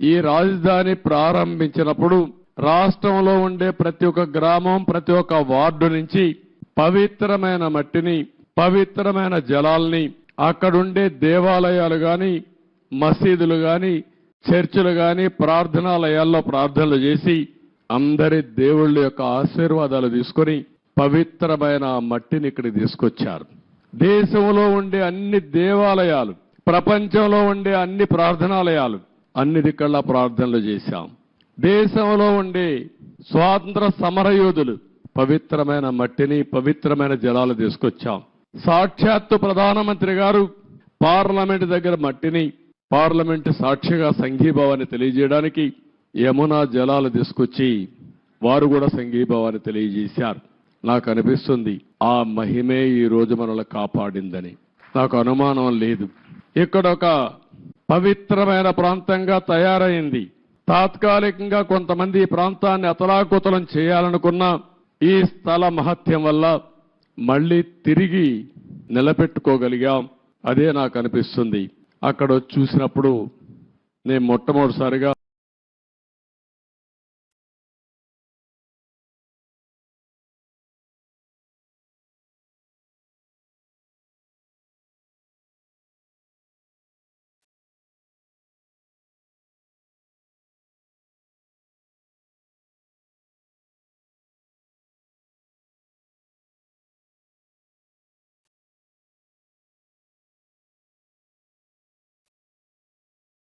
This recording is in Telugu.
ఈ రాజధాని ప్రారంభించినప్పుడు రాష్ట్రంలో ఉండే ప్రతి ఒక్క గ్రామం, ప్రతి ఒక్క వార్డు నుంచి పవిత్రమైన మట్టిని, పవిత్రమైన జలాల్ని, అక్కడుండే దేవాలయాలు గాని, మసీదులు గాని, చర్చిలు గాని, ప్రార్థనాలయాల్లో ప్రార్థనలు చేసి అందరి దేవుళ్ళ యొక్క ఆశీర్వాదాలు తీసుకొని పవిత్రమైన ఆ మట్టిని ఇక్కడికి తీసుకొచ్చారు. దేశంలో ఉండే అన్ని దేవాలయాలు, ప్రపంచంలో ఉండే అన్ని ప్రార్థనాలయాలు, అన్ని దిక్కల్లా ప్రార్థనలు చేశాం. దేశంలో ఉండే స్వాతంత్ర సమరయోధులు పవిత్రమైన మట్టిని, పవిత్రమైన జలాలు తీసుకొచ్చాం. సాక్షాత్తు ప్రధానమంత్రి గారు పార్లమెంట్ దగ్గర మట్టిని, పార్లమెంట్ సాక్షిగా సంఘీభావాన్ని తెలియజేయడానికి యమునా జలాలు తీసుకొచ్చి వారు కూడా సంఘీభావాన్ని తెలియజేశారు. నాకు అనిపిస్తుంది ఆ మహిమే ఈ రోజు మనల్ని కాపాడిందని. నాకు అనుమానం లేదు. ఇక్కడ ఒక పవిత్రమైన ప్రాంతంగా తయారైంది. తాత్కాలికంగా కొంతమంది ఈ ప్రాంతాన్ని అతలాకుతలం చేయాలనుకున్న ఈ స్థల మహత్యం వల్ల మళ్ళీ తిరిగి నిలబెట్టుకోగలిగాం. అదే నాకు అనిపిస్తుంది. అక్కడ చూసినప్పుడు నేను మొట్టమొదటిసారిగా